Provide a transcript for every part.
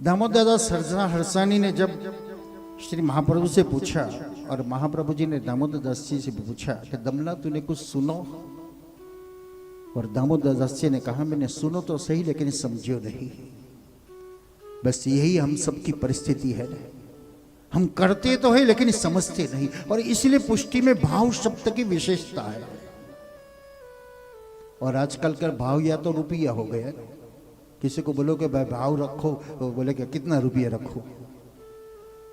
दामोदर दास हरसानी ने जब श्री महाप्रभु से पूछा और महाप्रभु जी ने दामोदर दास जी से पूछा कि दमला तूने कुछ सुनो, और दामोदर दास जी ने कहा मैंने सुनो तो सही लेकिन समझो नहीं। बस यही हम सबकी परिस्थिति है, हम करते तो है लेकिन समझते नहीं, और इसलिए पुष्टि में भाव शब्द की विशेषता है। और आजकल का भाव या तो रुपया हो गया, किसी को बोलो कि भाई भाव रखो, वो बोले कि कितना रुपया रखो।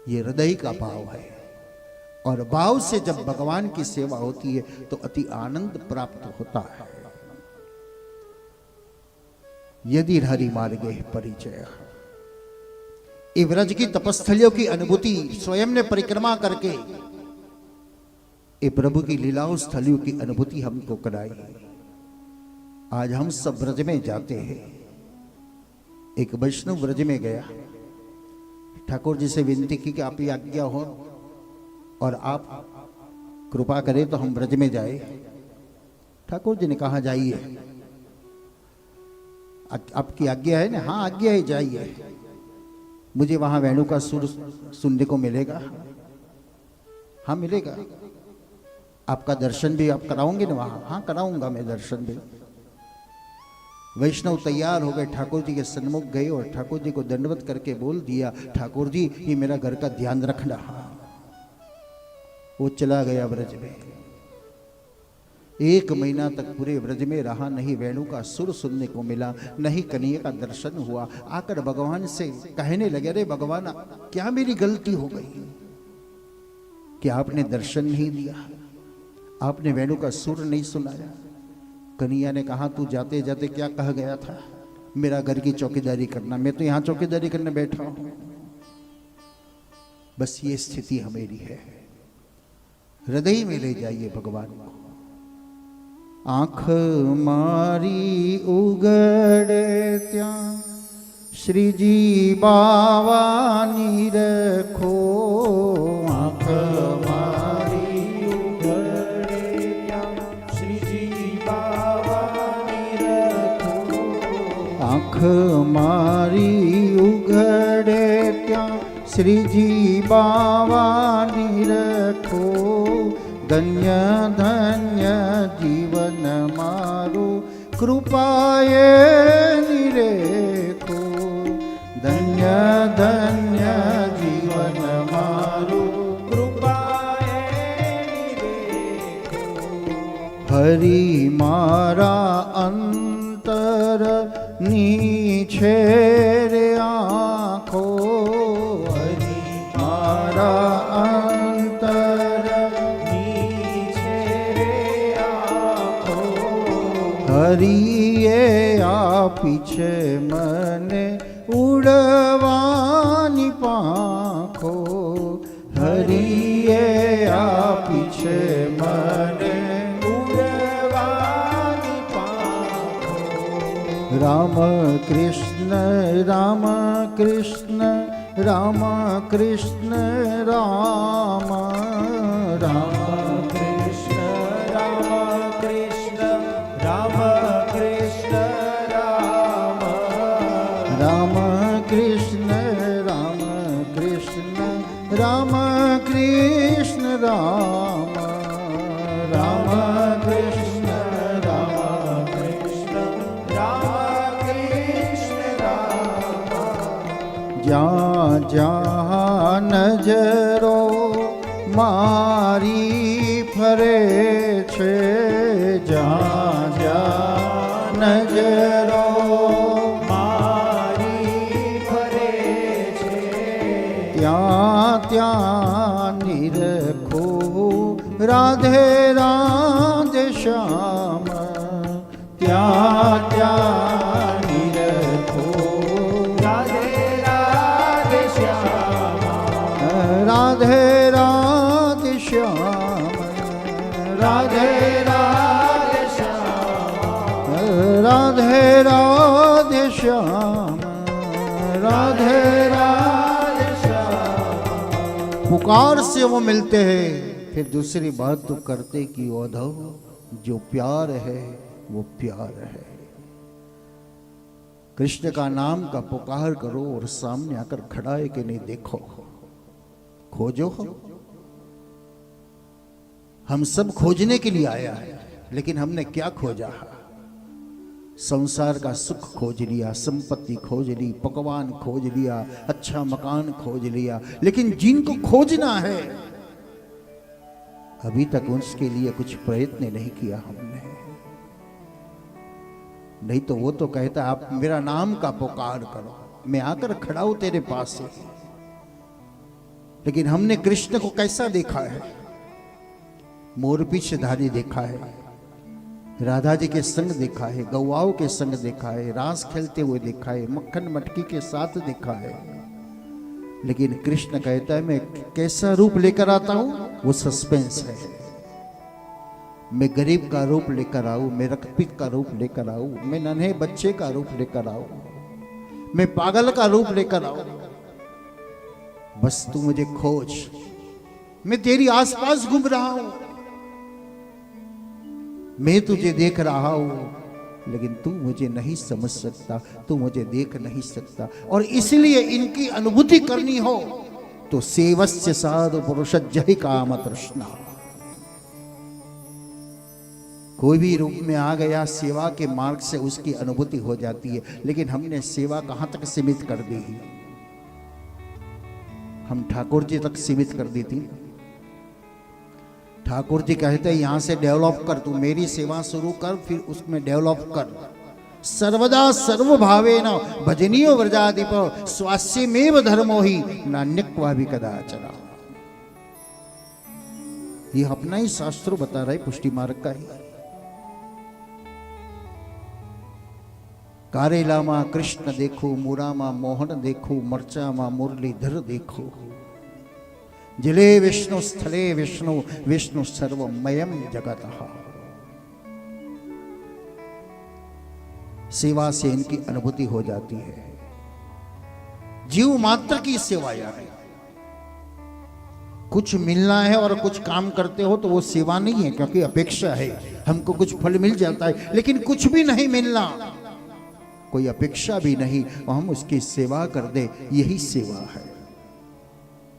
ये हृदय का भाव है, और भाव से जब भगवान की सेवा होती है तो अति आनंद प्राप्त होता है। यदि हरि मार्गे परिचय, ये व्रज की तपस्थलियों की अनुभूति स्वयं ने परिक्रमा करके ये प्रभु की लीलाओं स्थलियों की अनुभूति हमको कराई। आज हम सब व्रज में जाते हैं। एक वैष्णव व्रज में गया, ठाकुर जी से विनती की कि आप ही आज्ञा हो और आप कृपा करें तो हम व्रज में जाए। ठाकुर जी ने कहा जाइए, आपकी आज्ञा है ना? हाँ आज्ञा है, जाइए। मुझे वहां वेणु का सुर सुनने को मिलेगा? हाँ मिलेगा। आपका दर्शन भी आप कराओगे ना वहां? हाँ कराऊंगा मैं दर्शन भी। वैष्णव तैयार हो गए, ठाकुर जी के सन्मुख गए और ठाकुर जी को दंडवत करके बोल दिया, ठाकुर जी ये मेरा घर का ध्यान रखना। वो चला गया व्रज में। 1 महीना तक पूरे व्रज में रहा, नहीं वेणु का सुर सुनने को मिला, नहीं कन्हैया का दर्शन हुआ। आकर भगवान से कहने लगे, अरे भगवान क्या मेरी गलती हो गई कि आपने दर्शन नहीं दिया, आपने वेणु का सुर नहीं सुनाया। कन्हैया ने कहा, तू जाते जाते क्या कह गया था? मेरा घर की चौकीदारी करना। मैं तो यहां चौकीदारी करने बैठा हूं। बस ये स्थिति हमेरी है। हृदय में ले जाइए भगवान को। आंख मारी उगड़े त्या श्री जी बावानी रखो। आंख मारी उगड़े त्या श्री जी बावानी रखो। आंख मारी उगड़े त्या श्री जी बावानी रखो। धन्य धन्य जीवन मारो कृपाए निरेखो। धन्य धन्य जीवन मारो कृपाए निरेखो। हरि मारा अंतर नीछे रे आँखो। हरि मारा हरिये आ पीछे मने उड़वानी पाखो। हरिये आ पीछे मने उड़वानी पाखो। राम कृष्ण राम कृष्ण राम कृष्ण राम राम राम कृष्ण राम राम कृष्ण राम कृष्ण राम कृष्ण राम। जहाँ जहाँ नजरो मारी फरे छे। जहाँ जहाँ नजरो त्या निरखो। राधे राधे श्याम त्या त्या निरखो। राधे राधे श्याम राधे राधे श्याम राधे राधे श्याम राधे राधे श्याम राधे राधे। पुकार से वो मिलते हैं, फिर दूसरी बात तो करते कि ओधव जो प्यार है वो प्यार है। कृष्ण का नाम का पुकार करो और सामने आकर खड़ा है कि नहीं देखो, खोजो। हम सब खोजने के लिए आया है, लेकिन हमने क्या खोजा? संसार का सुख खोज लिया, संपत्ति खोज ली, पकवान खोज लिया, अच्छा मकान खोज लिया, लेकिन जिनको खोजना है अभी तक उसके लिए कुछ प्रयत्न नहीं किया हमने। नहीं तो वो तो कहता आप मेरा नाम का पुकार करो, मैं आकर खड़ा हूं तेरे पास से। लेकिन हमने कृष्ण को कैसा देखा है? मोरपीछधारी देखा है, राधा जी के संग देखा है, गौवाओं के संग देखा है, रास खेलते हुए देखा है, मक्खन मटकी के साथ देखा है। लेकिन कृष्ण कहता है मैं कैसा रूप लेकर आता हूं, वो सस्पेंस है। मैं गरीब का रूप लेकर आऊं, मैं रक्तपित का रूप लेकर आऊं, मैं नन्हे बच्चे का रूप लेकर आऊं, मैं पागल का रूप लेकर आऊं। बस तू मुझे खोज, मैं तेरी आसपास घूम रहा हूं, मैं तुझे देख रहा हूं, लेकिन तू मुझे नहीं समझ सकता, तू मुझे देख नहीं सकता। और इसलिए इनकी अनुभूति करनी हो तो सेवस्य साधु पुरुष जहि काम तृष्णा। कोई भी रूप में आ गया, सेवा के मार्ग से उसकी अनुभूति हो जाती है। लेकिन हमने सेवा कहां तक सीमित कर दी? हम ठाकुर जी तक सीमित कर दी थी। ठाकुर जी कहते हैं यहां से डेवलप कर, तू मेरी सेवा शुरू कर, फिर उसमें डेवलप कर। सर्वदा सर्वभावेन भजनीयो व्रजाधिप स्वास्यमेव धर्मो ही नान्यक्वा भी कदाचन। ये अपना ही शास्त्र बता रहा है, पुष्टि मार्ग का ही। कारेला मां कृष्ण देखो, मूरा मां मोहन देखो, मरचा मां मुरलीधर देखो। जिले विष्णु स्थले विष्णु, विष्णु सर्वमयम जगतः। सेवा से इनकी अनुभूति हो जाती है। जीव मात्र की सेवा यार, कुछ मिलना है और कुछ काम करते हो तो वो सेवा नहीं है, क्योंकि अपेक्षा है, हमको कुछ फल मिल जाता है। लेकिन कुछ भी नहीं मिलना, कोई अपेक्षा भी नहीं और हम उसकी सेवा कर दे, यही सेवा है।